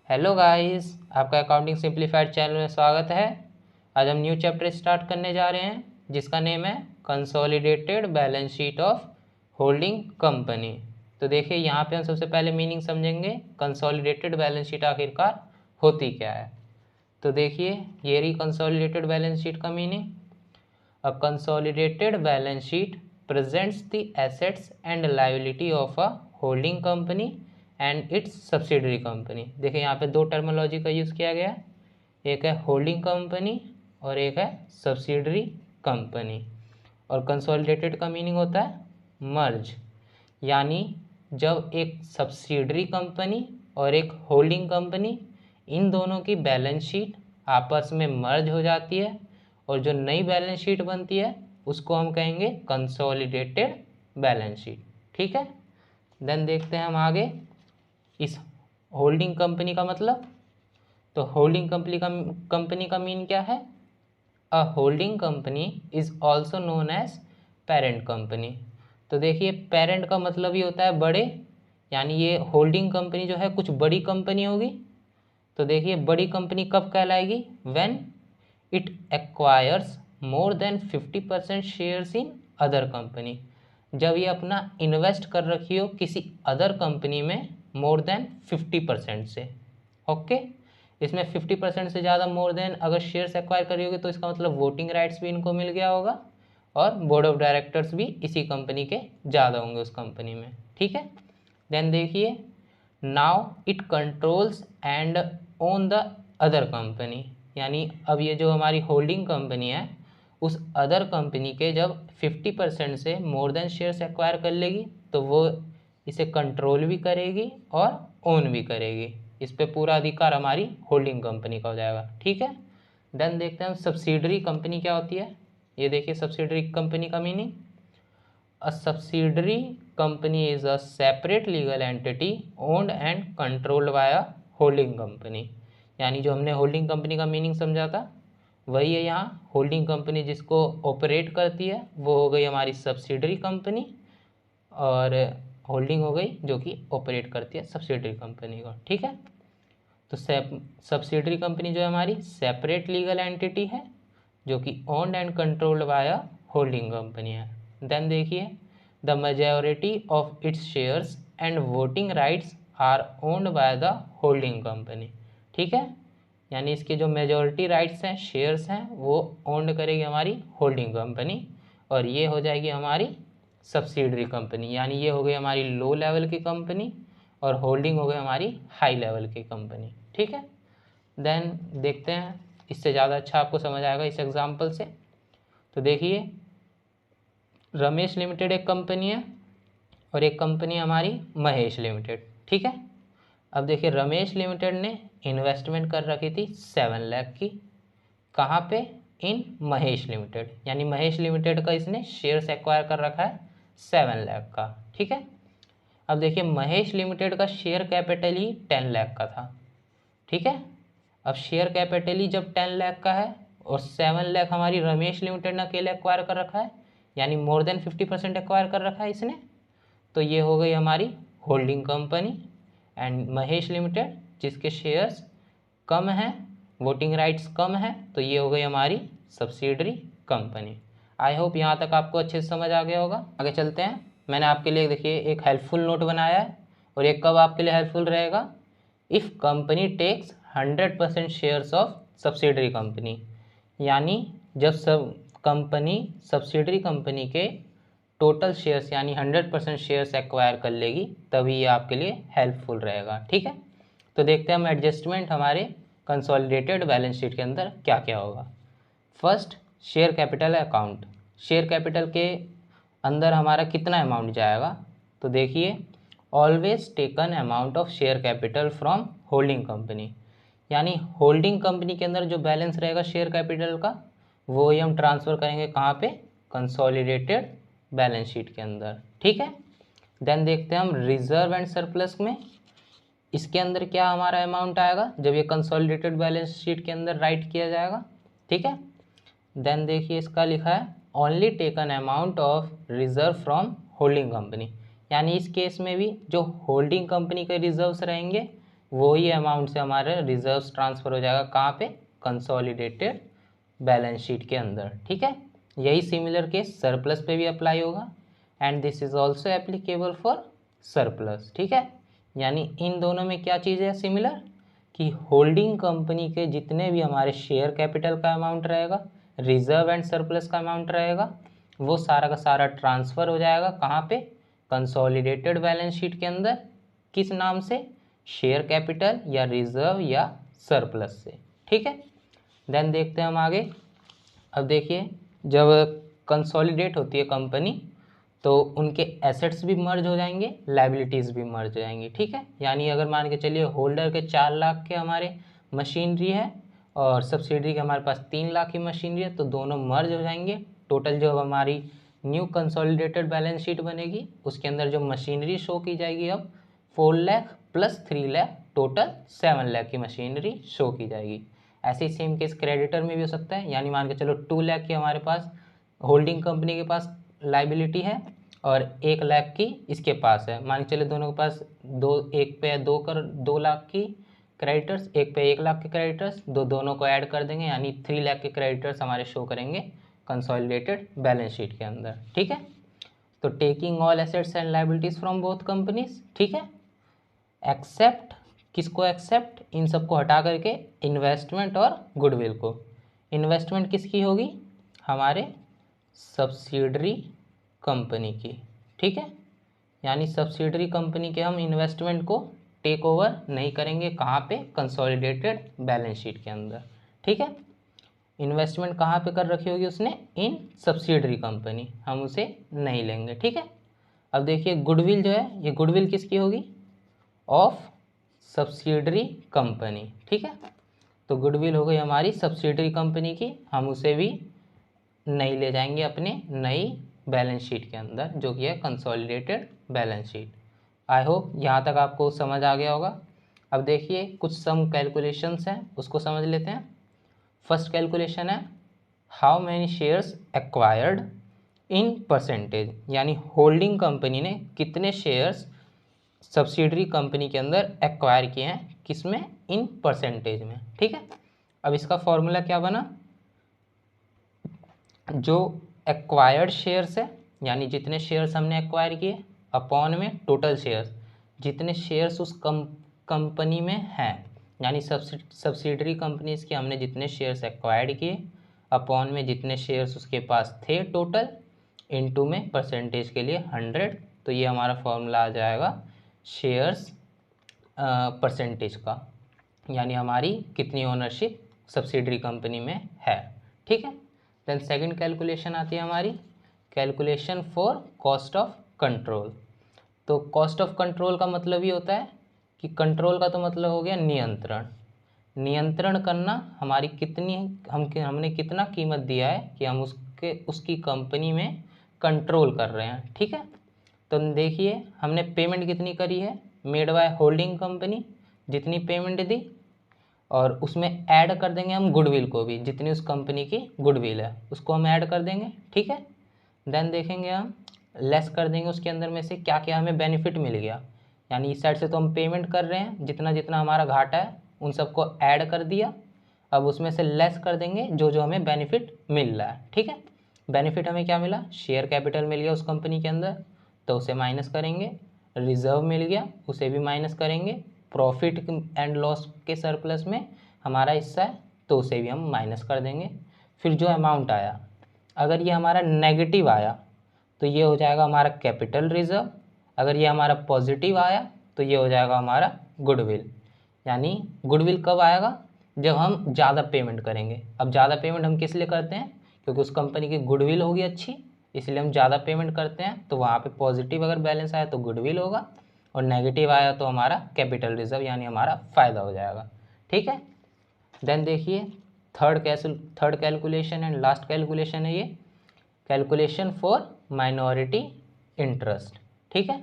Hello guys, आपका accounting simplified channel में स्वागत है। आज हम न्यू चैप्टर स्टार्ट करने जा रहे हैं जिसका नेम है consolidated balance sheet of holding company. तो देखिए यहाँ पे हम सबसे पहले मीनिंग समझेंगे कंसोलिडेटेड बैलेंस शीट आखिरकार होती क्या है। तो देखिए ये रही कंसोलिडेटेड बैलेंस शीट का meaning. A consolidated balance sheet presents the assets and liability of a holding company and its subsidiary company। देखिए यहाँ पे दो टर्मोलॉजी का यूज़ किया गया है, एक है होल्डिंग कंपनी और एक है सब्सिडरी कंपनी। और कंसोलिडेटेड का मीनिंग होता है मर्ज, यानी जब एक सब्सिडरी कंपनी और एक होल्डिंग कंपनी इन दोनों की बैलेंस शीट आपस में मर्ज हो जाती है और जो नई बैलेंस शीट बनती है उसको हम कहेंगे कंसोलिडेटेड बैलेंस शीट। ठीक है, देन देखते हैं हम आगे इस होल्डिंग कंपनी का मतलब। तो होल्डिंग कंपनी का मीन क्या है? A holding company is also known as parent company. तो देखिए पेरेंट का मतलब ही होता है बड़े, यानी ये होल्डिंग कंपनी जो है कुछ बड़ी कंपनी होगी। तो देखिए बड़ी कंपनी कब कहलाएगी? When it acquires more than 50% shares in other company. जब ये अपना इन्वेस्ट कर रखी हो किसी अदर कंपनी में मोर देन 50% से। ओके, इसमें 50% से ज़्यादा मोर देन अगर शेयर्स एक्वायर करी होगी तो इसका मतलब वोटिंग राइट्स भी इनको मिल गया होगा और बोर्ड ऑफ डायरेक्टर्स भी इसी कंपनी के ज़्यादा होंगे उस कंपनी में। ठीक है, देन देखिए now it controls and own the other company, यानी अब ये जो हमारी होल्डिंग कंपनी है उस अदर कंपनी के जब 50% से मोर देन शेयर्स एक्वायर कर लेगी तो वो इसे कंट्रोल भी करेगी और ओन भी करेगी। इस पे पूरा अधिकार हमारी होल्डिंग कंपनी का हो जाएगा। ठीक है, देन देखते हैं हम सब्सिडरी कंपनी क्या होती है। ये देखिए सब्सिडरी कंपनी का meaning. A subsidiary company is a separate legal entity owned and controlled by a holding company. यानी जो हमने होल्डिंग कंपनी का मीनिंग समझा था वही है यहाँ। होल्डिंग कंपनी जिसको ऑपरेट करती है वो हो गई हमारी सब्सिडरी कंपनी, और होल्डिंग हो गई जो कि ऑपरेट करती है सब्सिडरी कंपनी को। ठीक है, तो सब्सिडरी कंपनी जो है हमारी सेपरेट लीगल एंटिटी है जो कि owned and controlled by a holding company है। देन देखिए the majority of its shares and voting rights are owned by the holding company. ठीक है, यानी इसके जो मेजॉरिटी राइट्स हैं, शेयर्स हैं, वो ओन्ड करेगी हमारी होल्डिंग कंपनी और ये हो जाएगी हमारी सब्सिडरी कंपनी। यानी ये हो गई हमारी लो लेवल की कंपनी और होल्डिंग हो गई हमारी हाई लेवल की कंपनी। ठीक है, देन देखते हैं इससे ज़्यादा अच्छा आपको समझ आएगा इस एग्जाम्पल से। तो देखिए रमेश लिमिटेड एक कंपनी है और एक कंपनी हमारी महेश लिमिटेड। ठीक है, अब देखिए रमेश लिमिटेड ने इन्वेस्टमेंट कर रखी थी 7 लाख की। कहाँ पे? इन महेश लिमिटेड, यानी महेश लिमिटेड का इसने शेयर्स एक्वायर कर रखा है 7 लाख का। ठीक है, अब देखिए महेश लिमिटेड का शेयर कैपिटल ही 10 लाख का था। ठीक है, अब शेयर कैपिटल ही जब 10 लाख का है और 7 लाख हमारी रमेश लिमिटेड ने अकेले एक्वायर कर रखा है, यानी मोर देन 50% एक्वायर कर रखा है इसने, तो ये हो गई हमारी holding company. And Mahesh limited जिसके शेयर्स कम हैं, वोटिंग राइट्स कम है, तो ये हो गई हमारी सब्सिडरी कंपनी। आई होप यहाँ तक आपको अच्छे से समझ आ गया होगा। आगे चलते हैं। मैंने आपके लिए देखिए एक हेल्पफुल नोट बनाया है और ये कब आपके लिए हेल्पफुल रहेगा? If company takes 100% shares of subsidiary company, यानी जब सब कंपनी सब्सिडरी कंपनी के टोटल शेयर्स यानी 100% शेयर्स एक्वायर कर लेगी तभी ये आपके लिए हेल्पफुल रहेगा। ठीक है, तो देखते हैं हम एडजस्टमेंट हमारे कंसोलिडेटेड बैलेंस शीट के अंदर क्या क्या होगा। First, share capital account. Share capital के अंदर हमारा कितना अमाउंट जाएगा? तो देखिए always taken amount of share capital from holding company, यानी होल्डिंग कंपनी के अंदर जो बैलेंस रहेगा शेयर कैपिटल का वो ही हम ट्रांसफ़र करेंगे कहाँ पे? कंसोलिडेटेड बैलेंस शीट के अंदर। ठीक है, देन देखते हैं हम रिजर्व एंड सरप्लस में इसके अंदर क्या हमारा अमाउंट आएगा जब ये कंसोलिडेटेड बैलेंस शीट के अंदर राइट किया जाएगा। ठीक है, देन देखिए इसका लिखा है only taken amount of reserve from holding company, यानी इस केस में भी जो होल्डिंग कंपनी के रिजर्व्स रहेंगे वही अमाउंट से हमारे रिजर्व्स ट्रांसफ़र हो जाएगा कहाँ पे, कंसोलिडेटेड बैलेंस शीट के अंदर। ठीक है, यही सिमिलर केस सरप्लस पे भी अप्लाई होगा and this is also applicable for surplus. ठीक है, यानी इन दोनों में क्या चीज़ है सिमिलर, कि होल्डिंग कंपनी के जितने भी हमारे शेयर कैपिटल का अमाउंट रहेगा, रिजर्व एंड सरप्लस का अमाउंट रहेगा, वो सारा का सारा ट्रांसफ़र हो जाएगा कहाँ पे, कंसोलिडेटेड बैलेंस शीट के अंदर। किस नाम से, शेयर कैपिटल या रिजर्व या सरप्लस से। ठीक है, देन देखते हैं हम आगे। अब देखिए, जब कंसोलिडेट होती है कंपनी तो उनके एसेट्स भी मर्ज हो जाएंगे, लायबिलिटीज़ भी मर्ज हो जाएंगी। ठीक है, यानी अगर मान के चलिए होल्डर के 4 लाख के हमारे मशीनरी है और सब्सिडरी के हमारे पास 3 लाख की मशीनरी है, तो दोनों मर्ज हो जाएंगे। टोटल जो हमारी न्यू कंसोलिडेटेड बैलेंस शीट बनेगी उसके अंदर जो मशीनरी शो की जाएगी अब 4 लाख प्लस 3 लाख, टोटल 7 लाख की मशीनरी शो की जाएगी। ऐसे ही सेम केस क्रेडिटर में भी हो सकता है, यानी मान के चलो 2 लाख की हमारे पास होल्डिंग कंपनी के पास लाइबिलिटी है और 1 लाख की इसके पास है। मान के चले दोनों के पास एक पे 2 लाख की क्रेडिटर्स, एक पे 1 लाख के क्रेडिटर्स, दोनों को ऐड कर देंगे यानी 3 लाख के क्रेडिटर्स हमारे शो करेंगे कंसोलिडेटेड बैलेंस शीट के अंदर। ठीक है, तो taking all assets and liabilities from both companies. ठीक है, एक्सेप्ट, किसको एक्सेप्ट, इन सबको हटा करके इन्वेस्टमेंट और गुडविल को। इन्वेस्टमेंट किसकी होगी, हमारे सब्सिडरी कंपनी की। ठीक है, यानी सब्सिडरी कंपनी के हम इन्वेस्टमेंट को टेक ओवर नहीं करेंगे कहाँ पे, कंसोलिडेटेड बैलेंस शीट के अंदर। ठीक है, इन्वेस्टमेंट कहाँ पे कर रखी होगी उसने, इन सब्सिडरी कंपनी, हम उसे नहीं लेंगे। ठीक है, अब देखिए गुडविल जो है, ये गुडविल किसकी होगी, ऑफ सब्सिडरी कंपनी। ठीक है, तो गुडविल हो गई हमारी सब्सिडरी कंपनी की, हम उसे भी नहीं ले जाएंगे अपने नई बैलेंस शीट के अंदर जो कि है consolidated balance sheet. I hope यहाँ तक आपको समझ आ गया होगा। अब देखिए कुछ सम कैलकुलेशंस हैं, उसको समझ लेते हैं। फर्स्ट कैलकुलेशन है how many shares acquired in percentage, यानी होल्डिंग कंपनी ने कितने शेयर्स सब्सिडरी कंपनी के अंदर एक्वायर किए हैं, किसमें, इन परसेंटेज में। ठीक है, अब इसका फॉर्मूला क्या बना, जो एक्वायर्ड शेयर्स है यानी जितने शेयर्स हमने एक्वायर किए अपॉन में टोटल शेयर्स, जितने शेयर्स उस कंपनी में हैं, यानी सब्सिडरी कंपनीज के हमने जितने शेयर्स एक्वायर्ड किए अपॉन में जितने शेयर्स उसके पास थे टोटल, इनटू में परसेंटेज के लिए 100, तो ये हमारा फॉर्मूला आ जाएगा शेयर्स परसेंटेज का, यानी हमारी कितनी ओनरशिप सब्सिडरी कंपनी में है। ठीक है, देन सेकंड कैलकुलेशन आती है हमारी calculation for cost of control. तो कॉस्ट ऑफ कंट्रोल का मतलब ये होता है कि कंट्रोल का तो मतलब हो गया नियंत्रण, नियंत्रण करना हमारी कितनी, हमने कितना कीमत दिया है कि हम उसकी कंपनी में कंट्रोल कर रहे हैं। ठीक है, तो देखिए हमने पेमेंट कितनी करी है, मेड बाय होल्डिंग कंपनी, जितनी पेमेंट दी, और उसमें ऐड कर देंगे हम गुडविल को भी, जितनी उस कंपनी की गुडविल है उसको हम ऐड कर देंगे। ठीक है, देन देखेंगे हम लेस कर देंगे उसके अंदर में से क्या क्या हमें बेनिफिट मिल गया, यानी इस साइड से तो हम पेमेंट कर रहे हैं, जितना जितना हमारा घाटा है उन सबको ऐड कर दिया, अब उसमें से लेस कर देंगे जो जो हमें बेनिफिट मिल रहा है। ठीक है, बेनिफिट हमें क्या मिला, शेयर कैपिटल मिल गया उस कंपनी के अंदर, तो उसे माइनस करेंगे, रिजर्व मिल गया उसे भी माइनस करेंगे, प्रॉफिट एंड लॉस के सरप्लस में हमारा हिस्सा है तो उसे भी हम माइनस कर देंगे। फिर जो अमाउंट आया, अगर ये हमारा नेगेटिव आया तो ये हो जाएगा हमारा कैपिटल रिजर्व, अगर ये हमारा पॉजिटिव आया तो ये हो जाएगा हमारा गुडविल। यानी गुडविल कब आएगा, जब हम ज़्यादा पेमेंट करेंगे। अब ज़्यादा पेमेंट हम किस लिए करते हैं, क्योंकि उस कंपनी की गुडविल होगी अच्छी, इसलिए हम ज़्यादा पेमेंट करते हैं, तो वहाँ पे पॉजिटिव अगर बैलेंस आया तो गुडविल होगा और नेगेटिव आया तो हमारा कैपिटल रिजर्व यानी हमारा फ़ायदा हो जाएगा। ठीक है, देन देखिए third calculation and last calculation है ये कैलकुलेशन फॉर माइनॉरिटी इंटरेस्ट। ठीक है,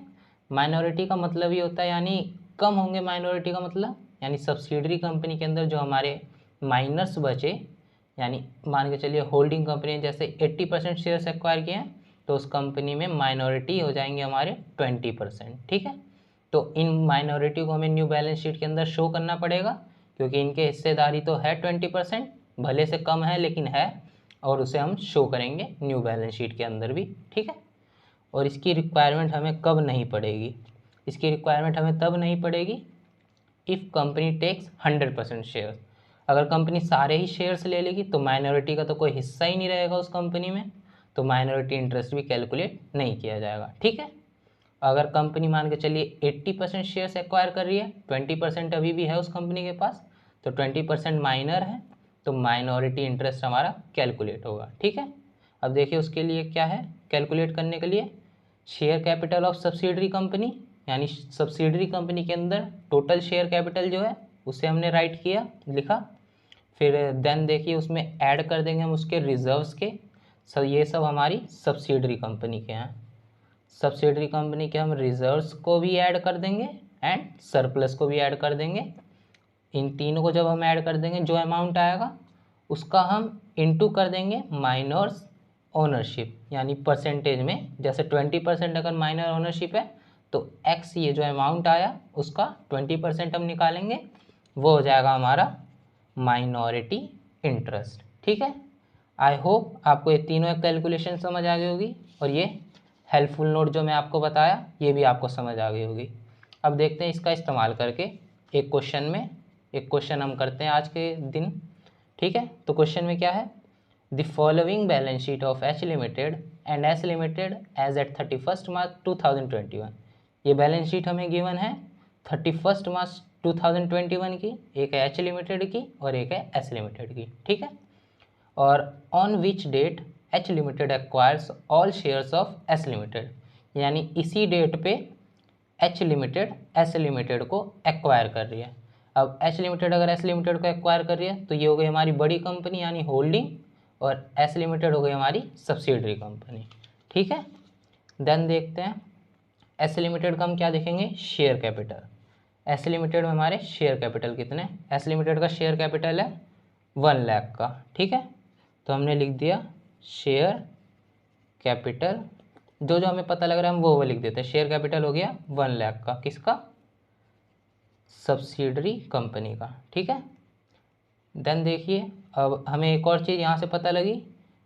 माइनॉरिटी का मतलब ये होता है यानी कम होंगे, माइनॉरिटी का मतलब यानी सब्सिडरी कंपनी के अंदर जो हमारे माइनर्स बचे, यानी मान के चलिए होल्डिंग कंपनी जैसे 80% शेयर्स एक्वायर किए हैं तो उस कंपनी में माइनॉरिटी हो जाएंगे हमारे 20%। ठीक है, तो इन माइनॉरिटी को हमें न्यू बैलेंस शीट के अंदर शो करना पड़ेगा, क्योंकि इनके हिस्सेदारी तो है 20%, भले से कम है लेकिन है, और उसे हम शो करेंगे न्यू बैलेंस शीट के अंदर भी, ठीक है। और इसकी रिक्वायरमेंट हमें कब नहीं पड़ेगी? इसकी रिक्वायरमेंट हमें तब नहीं पड़ेगी इफ़ कंपनी टेक्स 100% शेयर। अगर कंपनी सारे ही शेयर्स ले लेगी तो माइनॉरिटी का तो कोई हिस्सा ही नहीं रहेगा उस कंपनी में, तो माइनॉरिटी इंटरेस्ट भी कैलकुलेट नहीं किया जाएगा, ठीक है। अगर कंपनी मान के चलिए 80% शेयर्स एक्वायर कर रही है, 20% अभी भी है उस कंपनी के पास, तो 20% माइनर है, तो माइनॉरिटी इंटरेस्ट हमारा कैलकुलेट होगा, ठीक है। अब देखिए उसके लिए क्या है कैलकुलेट करने के लिए, share capital of subsidiary company, यानी सब्सिडरी कंपनी के अंदर टोटल शेयर कैपिटल जो है उसे हमने राइट किया, लिखा। फिर देन देखिए उसमें ऐड कर देंगे हम उसके रिजर्व्स के, सर ये सब हमारी सब्सिडरी कंपनी के हैं। सब्सिडरी कंपनी के हम रिजर्व्स को भी ऐड कर देंगे एंड सरप्लस को भी ऐड कर देंगे। इन तीनों को जब हम ऐड कर देंगे जो अमाउंट आएगा उसका हम इनटू कर देंगे माइनर्स ओनरशिप, यानी परसेंटेज में, जैसे 20% अगर माइनर ओनरशिप है तो एक्स ये जो अमाउंट आया उसका 20% हम निकालेंगे, वो हो जाएगा हमारा माइनॉरिटी इंटरेस्ट, ठीक है। आई होप आपको ये तीनों कैलकुलेशन समझ आ गई होगी, और ये हेल्पफुल नोट जो मैं आपको बताया ये भी आपको समझ आ गई होगी। अब देखते हैं इसका इस्तेमाल करके एक क्वेश्चन हम करते हैं आज के दिन, ठीक है। तो क्वेश्चन में क्या है, the following balance sheet of H Limited and S Limited as at 31 March 2021। ये बैलेंस शीट हमें गिवन है 31 मार्च 2021 की, एक है एच लिमिटेड की और एक है एस लिमिटेड की, ठीक है। और on which date H Limited acquires all shares of S Limited, यानी इसी डेट पे एच लिमिटेड एस लिमिटेड को एक्वायर कर रही है। अब एच लिमिटेड अगर एस लिमिटेड को एक्वायर कर रही है तो ये हो गई हमारी बड़ी कंपनी यानी होल्डिंग, और एस लिमिटेड हो गई हमारी सब्सिडरी कंपनी, ठीक है। देन देखते हैं एस लिमिटेड का हम क्या देखेंगे, शेयर कैपिटल। एस लिमिटेड में हमारे शेयर कैपिटल कितने, एस लिमिटेड का शेयर कैपिटल है 1 लाख का, ठीक है। तो हमने लिख दिया शेयर कैपिटल, जो जो हमें पता लग रहा है हम वो लिख देते हैं। शेयर कैपिटल हो गया 1 लाख का, किसका, सब्सिडरी कंपनी का, ठीक है। देन देखिए अब हमें एक और चीज़ यहाँ से पता लगी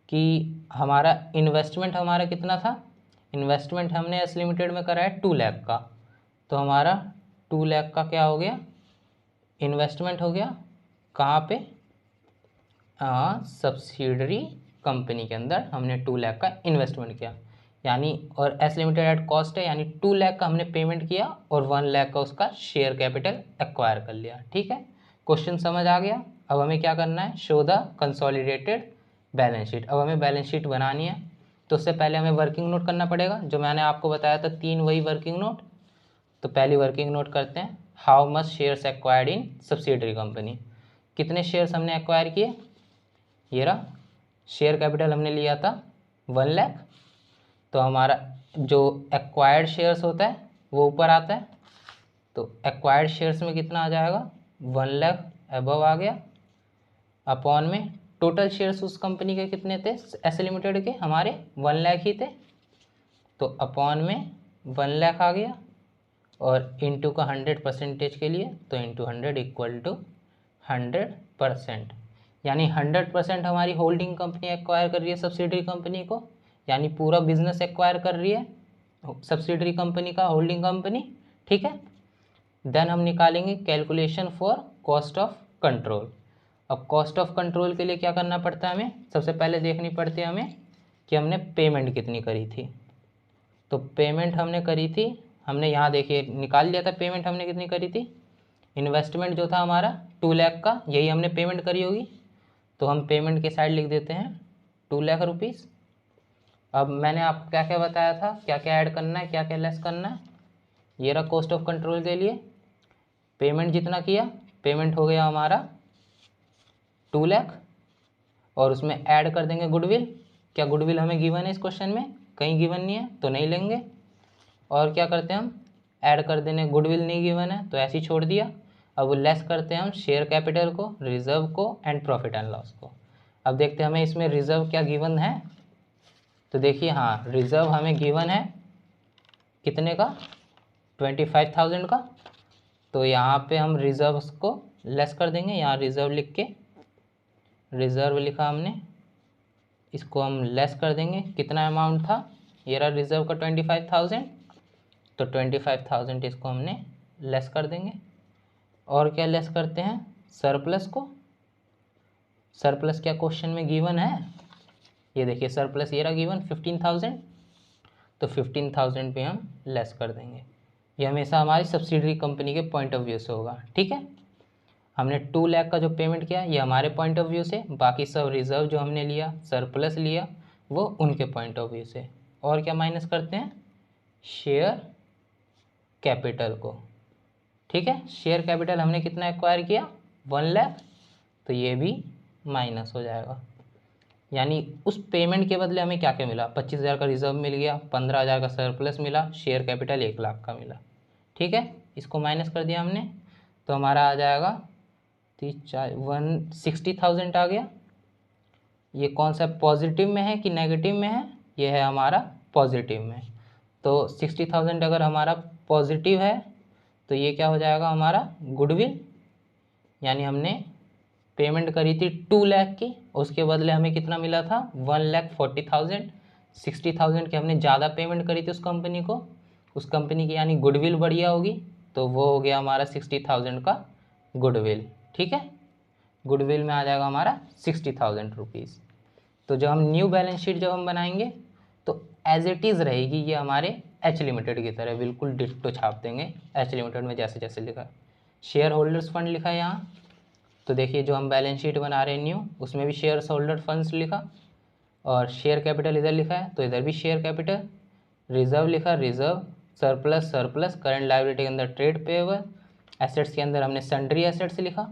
कि हमारा इन्वेस्टमेंट हमारा कितना था, इन्वेस्टमेंट हमने एस लिमिटेड में करा है 2 लाख का, तो हमारा 2 लाख का क्या हो गया, इन्वेस्टमेंट हो गया कहाँ पे, सब्सिडरी कंपनी के अंदर हमने 2 लाख का इन्वेस्टमेंट किया, यानी और एस लिमिटेड एट कॉस्ट है, यानी 2 लाख का हमने पेमेंट किया और 1 लाख का उसका शेयर कैपिटल एक्वायर कर लिया, ठीक है। क्वेश्चन समझ आ गया। अब हमें क्या करना है, show the consolidated balance sheet. अब हमें बैलेंस शीट बनानी है, तो उससे पहले हमें वर्किंग नोट करना पड़ेगा, जो मैंने आपको बताया था 3 वही वर्किंग नोट। तो पहली वर्किंग नोट करते हैं, how much shares acquired in subsidiary company, कितने शेयर्स हमने एक्वायर किए, ये रहा। शेयर कैपिटल हमने लिया था 1 लाख, तो हमारा जो एक्वायर्ड शेयर्स होता है वो ऊपर आता है, तो एक्वायर्ड शेयर्स में कितना आ जाएगा 1 लाख अबव आ गया, अपॉन में टोटल शेयर्स उस कंपनी के कितने थे एस लिमिटेड के, हमारे 1 लाख ही थे, तो अपॉन में 1 लाख आ गया, और इंटू का 100% के लिए, तो इंटू 100 इक्वल टू 100%, यानी 100% हमारी होल्डिंग कंपनी एक्वायर कर रही है सब्सिडरी कंपनी को, यानी पूरा बिजनेस एक्वायर कर रही है सब्सिडरी कंपनी का होल्डिंग कंपनी, ठीक है। देन हम निकालेंगे calculation for cost of control. अब कॉस्ट ऑफ कंट्रोल के लिए क्या करना पड़ता है हमें, सबसे पहले देखनी पड़ती है हमें कि हमने पेमेंट कितनी करी थी। तो पेमेंट हमने करी थी, हमने यहाँ देखिए निकाल लिया था पेमेंट हमने कितनी करी थी, इन्वेस्टमेंट जो था हमारा 2 लाख का, यही हमने पेमेंट करी होगी, तो हम पेमेंट के साइड लिख देते हैं 2 लाख रुपीज़। अब मैंने आपको क्या क्या बताया था, क्या क्या ऐड करना है क्या क्या लेस करना है, ये रहा कॉस्ट ऑफ कंट्रोल के लिए पेमेंट जितना किया, पेमेंट हो गया हमारा 2 लाख, और उसमें ऐड कर देंगे गुडविल। क्या गुडविल हमें गिवन है इस क्वेश्चन में, कहीं गिवन नहीं है तो नहीं लेंगे। और क्या करते हैं हम, ऐड कर देने, गुडविल नहीं गिवन है तो ऐसे ही छोड़ दिया। अब लेस करते हैं हम शेयर कैपिटल को, रिजर्व को एंड प्रॉफिट एंड लॉस को। अब देखते हैं हमें इसमें रिजर्व क्या गिवन है, तो देखिए हाँ रिजर्व हमें गिवन है कितने का 25,000 का। तो यहाँ पे हम रिजर्व्स को लेस कर देंगे, यहाँ रिज़र्व लिख के, रिज़र्व लिखा हमने, इसको हम लेस कर देंगे। कितना अमाउंट था, ये रहा रिज़र्व का 25,000, तो 25,000 इसको हमने लेस कर देंगे। और क्या लेस करते हैं, सरप्लस को। सरप्लस क्या क्वेश्चन में गिवन है, ये देखिए सरप्लस ये रहा गिवन 15,000, तो 15,000 पे हम लेस कर देंगे। ये हमेशा हमारी सब्सिडरी कंपनी के पॉइंट ऑफ व्यू से होगा, ठीक है। हमने 2 लाख का जो पेमेंट किया ये हमारे पॉइंट ऑफ व्यू से, बाकी सब रिजर्व जो हमने लिया, सरप्लस लिया, वो उनके पॉइंट ऑफ व्यू से। और क्या माइनस करते हैं, शेयर कैपिटल को, ठीक है। शेयर कैपिटल हमने कितना एक्वायर किया, 1 लाख, तो ये भी माइनस हो जाएगा। यानी उस पेमेंट के बदले हमें क्या क्या मिला, 25,000 का रिजर्व मिल गया, 15,000 का सरप्लस मिला, शेयर कैपिटल 1 लाख का मिला, ठीक है। इसको माइनस कर दिया हमने, तो हमारा आ जाएगा 160,000 आ गया। ये कौन सा पॉजिटिव में है कि नेगेटिव में है, ये है हमारा पॉजिटिव में। तो 60,000 अगर हमारा पॉजिटिव है तो ये क्या हो जाएगा हमारा गुडविल। यानी हमने पेमेंट करी थी 2 लाख की, उसके बदले हमें कितना मिला था, 1,40,000। 60,000 की हमने ज़्यादा पेमेंट करी थी उस कंपनी को, उस कंपनी की यानी गुडविल बढ़िया होगी, तो वो हो गया हमारा 60,000 का गुडविल, ठीक है। गुडविल में आ जाएगा हमारा 60,000 रुपीज़। तो जब हम न्यू बैलेंस शीट जब हम बनाएंगे तो एज इट इज़ रहेगी ये हमारे एच लिमिटेड की तरह, बिल्कुल डिट्टो छाप देंगे एच लिमिटेड में जैसे जैसे लिखा। शेयर होल्डर्स फंड लिखा है यहाँ, तो देखिए जो हम बैलेंस शीट बना रहे हैं न्यू, उसमें भी शेयर होल्डर फंड्स लिखा, और शेयर कैपिटल इधर लिखा है तो इधर भी शेयर कैपिटल। रिजर्व लिखा, reserve, surplus surplus, current liability के अंदर ट्रेड पेएबल, एसेट्स के अंदर हमने सन्ड्री एसेट्स लिखा।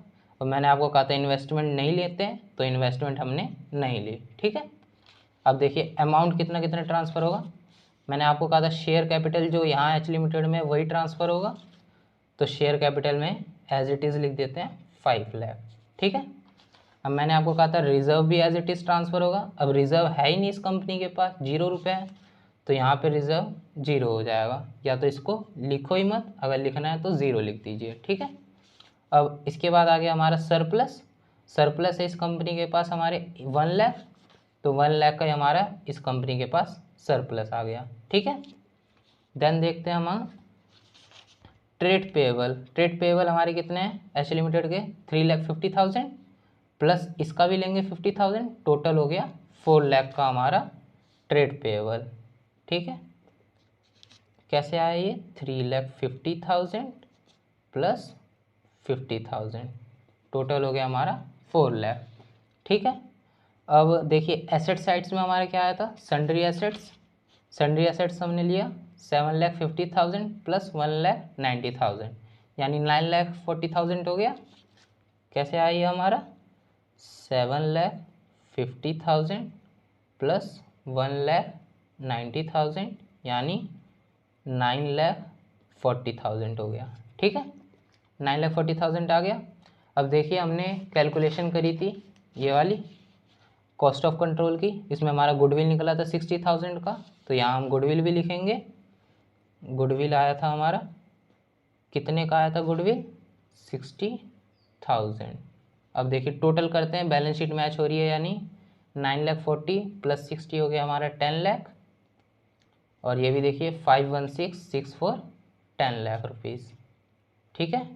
और मैंने आपको कहा था इन्वेस्टमेंट नहीं लेते हैं, तो इन्वेस्टमेंट हमने नहीं ली, ठीक है। अब देखिए अमाउंट कितना कितना ट्रांसफ़र होगा, मैंने आपको कहा था शेयर कैपिटल जो यहाँ एच लिमिटेड में वही ट्रांसफ़र होगा, तो शेयर कैपिटल में एज इट इज़ लिख देते हैं 5 लाख, ठीक है। अब मैंने आपको कहा था रिजर्व भी एज इट इज़ ट्रांसफ़र होगा। अब रिजर्व है ही नहीं इस कंपनी के पास, 0 रुपये है, तो यहाँ पे रिजर्व 0 हो जाएगा। या तो इसको लिखो ही मत, अगर लिखना है तो 0 लिख दीजिए, ठीक है। अब इसके बाद आ गया हमारा सरप्लस। सरप्लस है इस कंपनी के पास हमारे 1 लाख, तो 1 लाख का हमारा इस कंपनी के पास सरप्लस आ गया, ठीक है। देन देखते हैं हम ट्रेड पेएबल। ट्रेड पेएबल हमारे कितने हैं एच लिमिटेड के, 3,50,000 प्लस इसका भी लेंगे 50,000, टोटल हो गया 4 लाख का हमारा ट्रेड पेएबल, ठीक है। कैसे आया ये, 3,50,000 प्लस 50,000, टोटल हो गया हमारा 4 लाख, ठीक है। अब देखिए एसेट साइड्स में हमारा क्या आया था, सन्ड्री एसेट्स। सन्ड्री एसेट्स हमने लिया 7,50,000 प्लस 1,90,000, यानी 9,40,000 हो गया। कैसे आया ये हमारा, 7,50,000 प्लस 1,90,000, यानी 9,40,000 हो गया, ठीक है। 9,40,000 आ गया। अब देखिए हमने कैलकुलेशन करी थी ये वाली कॉस्ट ऑफ कंट्रोल की, इसमें हमारा गुडविल निकला था 60,000 का, तो यहाँ हम गुडविल भी लिखेंगे। गुडविल आया था हमारा, कितने का आया था गुडविल, 60,000। अब देखिए टोटल करते हैं, बैलेंस शीट मैच हो रही है, यानी 9,40,000 प्लस 60 हो गया हमारा 10 लाख, और ये भी देखिए 51664 10 लाख रुपीज़, ठीक है।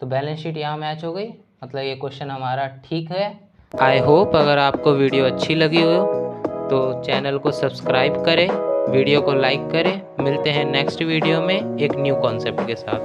तो बैलेंस शीट यहाँ मैच हो गई, मतलब ये क्वेश्चन हमारा ठीक है। आई होप अगर आपको वीडियो अच्छी लगी हो तो चैनल को सब्सक्राइब करें, वीडियो को लाइक करें। मिलते हैं नेक्स्ट वीडियो में एक न्यू कॉन्सेप्ट के साथ।